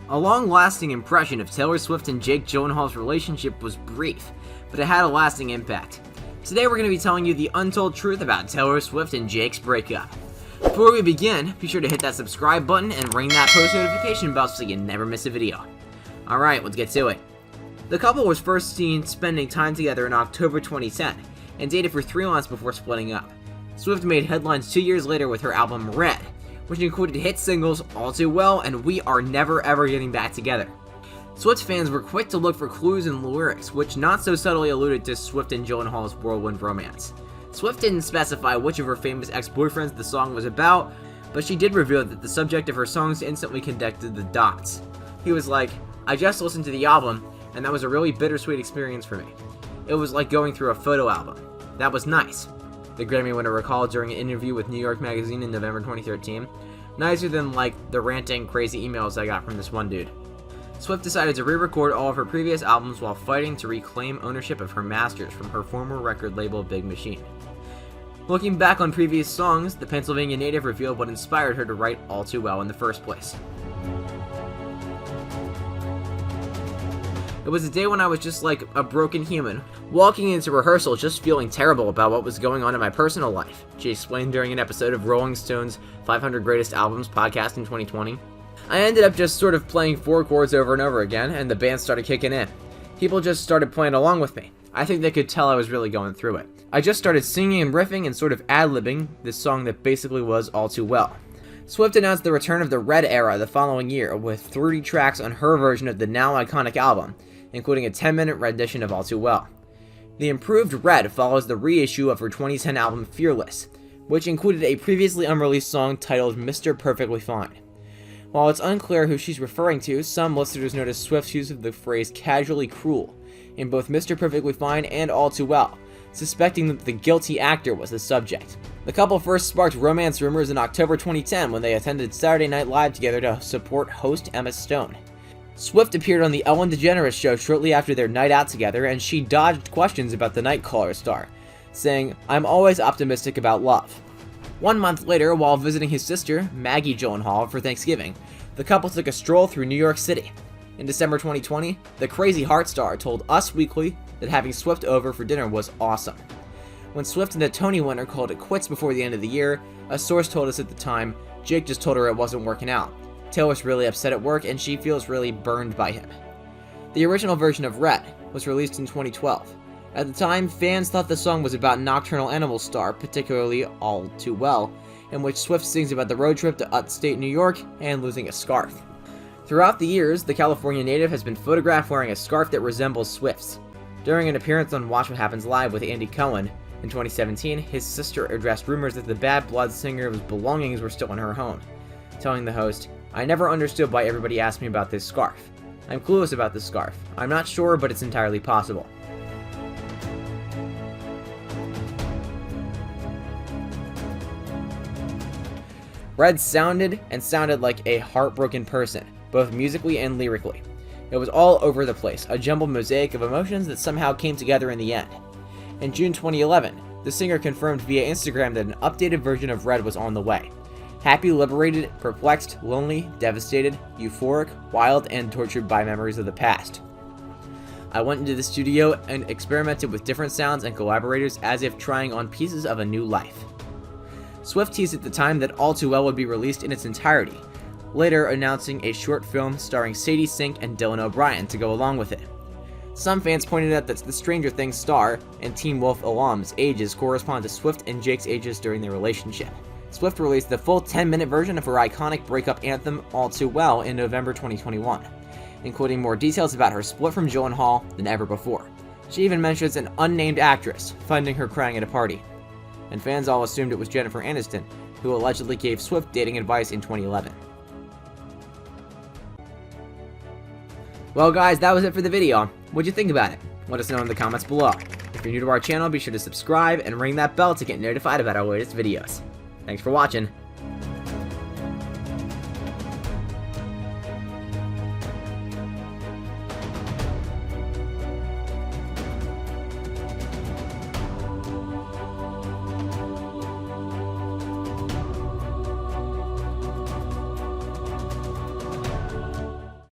A long-lasting impression of Taylor Swift and Jake Gyllenhaal's relationship was brief, but it had a lasting impact. Today we're going to be telling you the untold truth about Taylor Swift and Jake's breakup. Before we begin, be sure to hit that subscribe button and ring that post notification bell so you never miss a video. Alright, let's get to it. The couple was first seen spending time together in October 2010, and dated for 3 months before splitting up. Swift made headlines 2 years later with her album Red, which included hit singles All Too Well and We Are Never Ever Getting Back Together. Swift fans were quick to look for clues in the lyrics, which not so subtly alluded to Swift and Gyllenhaal's whirlwind romance. Swift didn't specify which of her famous ex-boyfriends the song was about, but she did reveal that the subject of her songs instantly connected the dots. He was like, "I just listened to the album, and that was a really bittersweet experience for me. It was like going through a photo album. That was nice," the Grammy winner recalled during an interview with New York Magazine in November 2013. "Nicer than, like, the ranting, crazy emails I got from this one dude." Swift decided to re-record all of her previous albums while fighting to reclaim ownership of her masters from her former record label Big Machine. Looking back on previous songs, the Pennsylvania native revealed what inspired her to write All Too Well in the first place. "It was a day when I was just like a broken human, walking into rehearsal just feeling terrible about what was going on in my personal life," she explained during an episode of Rolling Stone's 500 Greatest Albums podcast in 2020. "I ended up just sort of playing 4 chords over and over again, and the band started kicking in. People just started playing along with me. I think they could tell I was really going through it. I just started singing and riffing and sort of ad-libbing this song that basically was All Too Well." Swift announced the return of the Red era the following year, with 30 tracks on her version of the now iconic album, including a 10-minute rendition of All Too Well. The improved Red follows the reissue of her 2010 album Fearless, which included a previously unreleased song titled Mr. Perfectly Fine. While it's unclear who she's referring to, some listeners noticed Swift's use of the phrase casually cruel in both Mr. Perfectly Fine and All Too Well, suspecting that the guilty actor was the subject. The couple first sparked romance rumors in October 2010 when they attended Saturday Night Live together to support host Emma Stone. Swift appeared on the Ellen DeGeneres show shortly after their night out together, and she dodged questions about the Nightcrawler star, saying, "I'm always optimistic about love." 1 month later, while visiting his sister, Maggie Gyllenhaal, for Thanksgiving, the couple took a stroll through New York City. In December 2020, the Crazy Heart star told Us Weekly that having Swift over for dinner was awesome. When Swift and the Tony winner called it quits before the end of the year, a source told us at the time, Jake just told her it wasn't working out. Taylor's really upset at work and she feels really burned by him. The original version of Red was released in 2012. At the time, fans thought the song was about Nocturnal Animals star, particularly All Too Well, in which Swift sings about the road trip to upstate New York and losing a scarf. Throughout the years, the California native has been photographed wearing a scarf that resembles Swift's. During an appearance on Watch What Happens Live with Andy Cohen in 2017, his sister addressed rumors that the Bad Blood singer's belongings were still in her home, telling the host, "I never understood why everybody asked me about this scarf. I'm clueless about this scarf. I'm not sure, but it's entirely possible." Red sounded like a heartbroken person, both musically and lyrically. It was all over the place, a jumbled mosaic of emotions that somehow came together in the end. In June 2011, the singer confirmed via Instagram that an updated version of Red was on the way. Happy, liberated, perplexed, lonely, devastated, euphoric, wild, and tortured by memories of the past. "I went into the studio and experimented with different sounds and collaborators as if trying on pieces of a new life." Swift teased at the time that All Too Well would be released in its entirety, later announcing a short film starring Sadie Sink and Dylan O'Brien to go along with it. Some fans pointed out that the Stranger Things star and Teen Wolf alum's ages correspond to Swift and Jake's ages during their relationship. Swift released the full 10-minute version of her iconic breakup anthem All Too Well in November 2021, including more details about her split from Gyllenhaal than ever before. She even mentions an unnamed actress finding her crying at a party, and fans all assumed it was Jennifer Aniston, who allegedly gave Swift dating advice in 2011. Well guys, that was it for the video. What'd you think about it? Let us know in the comments below. If you're new to our channel, be sure to subscribe and ring that bell to get notified about our latest videos. Thanks for watching.